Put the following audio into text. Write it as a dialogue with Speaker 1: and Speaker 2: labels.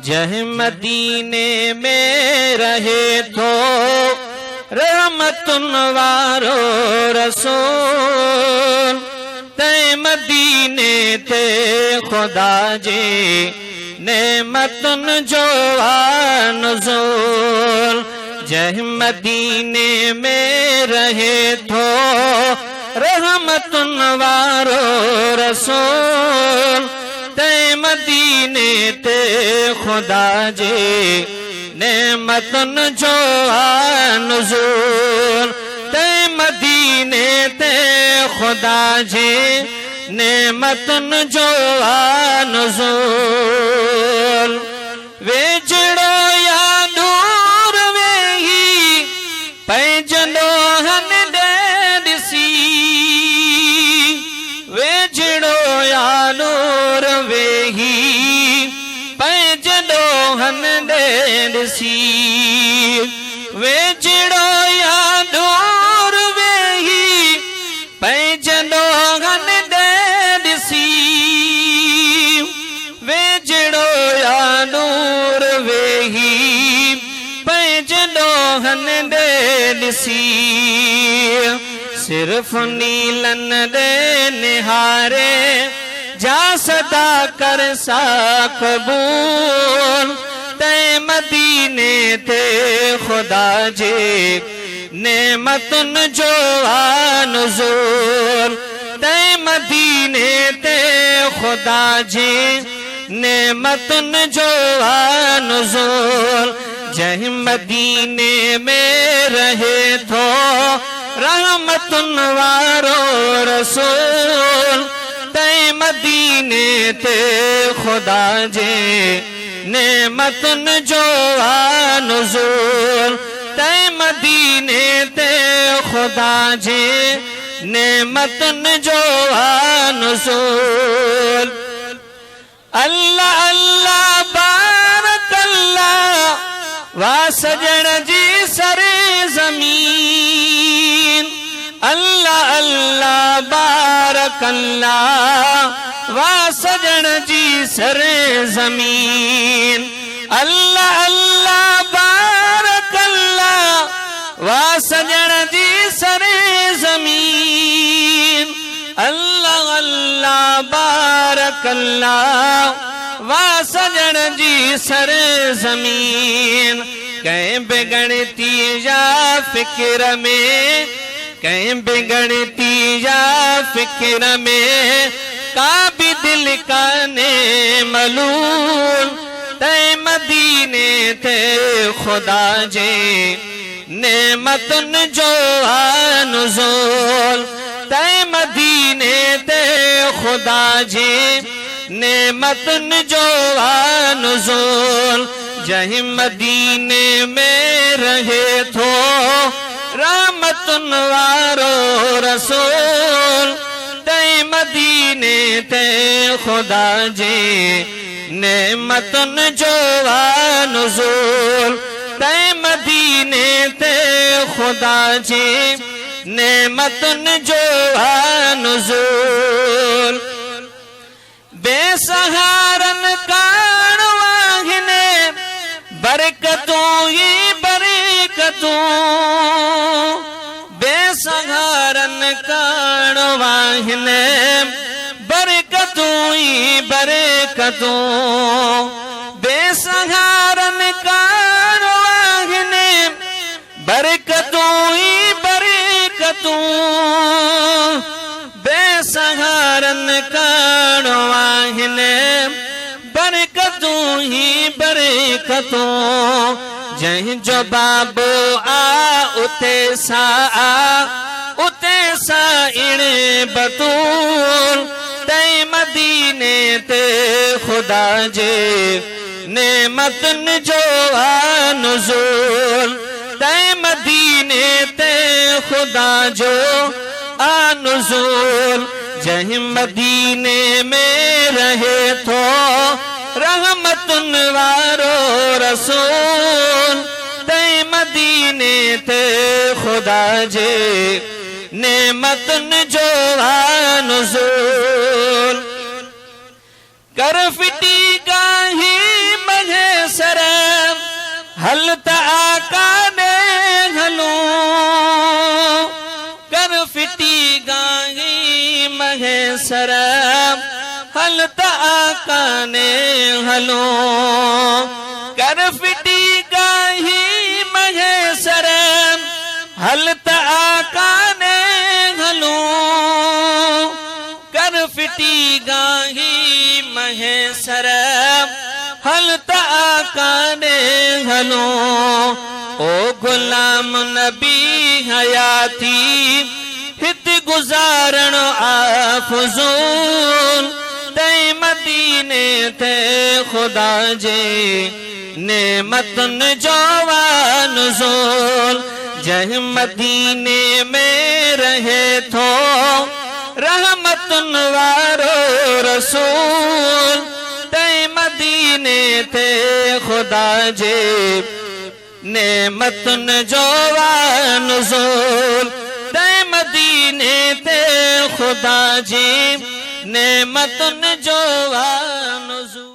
Speaker 1: जह मदीने में रहे थो रहमतुन वारो रसूल तै मदीने ते खुदा जे नेमतुन जो नुज़ूल जह मदीने में रहे थो रहमतुन वारो रसूल तै मदीने ते खुदा जे नेमतुन जो नुज़ूल तै मदीने ते खुदा जे नेमतुन जो नुज़ूल वेझड़ो या दूर वेही पैजंदो हन ॾिसी वेझड़ो या दूर वेही पैजंदो हन ॾिसी वेझड़ो या दूर वेही पैजंदो हन ॾिसी वेझड़ो या दूर वेही पैजंदो हन ॾिसी सिर्फ नीलन दे निहारे जा सदा कर सा कबूल तै मदीने ते खुदा जे नेमतुन जो नुज़ूल तै मदीने ते खुदा जे नेमतुन जो नुज़ूल जह मदीने में रहे थो रहमतुन वारो रसूल तै मदीने ते खुदा जे नेमतुन जो नुज़ूल तै मदीने ते खुदा जे नेमतुन जो नुज़ूल अल्लाह अल्लाह बारक अल्लाह वा सजण जी सरे ज़मीन अल्लाह अल्लाह बारक अल्लाह वा सजण जी सरे ज़मीन अल्लाह अल्लाह बारक अल्लाह वा सजण जी सरे ज़मीन अल्लाह अल्लाह बारक अल्लाह वा सजण जी सरे ज़मीन कहीं बिगड़ती या फिक्र में कहीं बिगड़ती या फिक्र में का भी दिल का ने मलूल तै मदीने ते खुदा जे नेमतुन जो नुज़ूल तै मदीने ते खुदा जे नेमतुन जो नुज़ूल जह मदीने में रहे थो रहमतुन वारो रसूल तै मदीने ते खुदा जे नेमतुन जो नुज़ूल तै मदीने ते खुदा जे नेमतुन जो नुज़ूल बेसहारन कान वाहिने बरकतों ही बरकतों बेसहारन कान वाहिने बरकतों ही बरकतों बेसहारन कान वाहिने बरकतों ही बरकतों बेसहारन कान वाहिने बरकतों ही बरकतों जह जो बाबो आ उते सा इणे बतूल तै मदीने ते खुदा जे नेमतुन जो नुज़ूल तै मदीने ते खुदा जो नुज़ूल जह मदीने में रहे थो रहमतुन वारो रसूल तै मदीने ते खुदा जे नेमतुन जो नुज़ूल हलत आका ने घलो कर फिटी गाही महेसर हलत आका ने हलो कर फिटी गाही महेसर हलत आका ने घलो कर फिटी गाही महेसर हलत आका ने घलो ओ गुलाम नबी हयाती हित गुजारण आफजूल तै मदीने ते खुदा जे नेमतन जवान ज़ोल जह मदीने में रहे थो रहमतन वारो रसूल तै मदीने ते खुदा जे नेमतन जवान ज़ोल तै मदीने ते खुदा जे नेमतन जवान ज़ोल।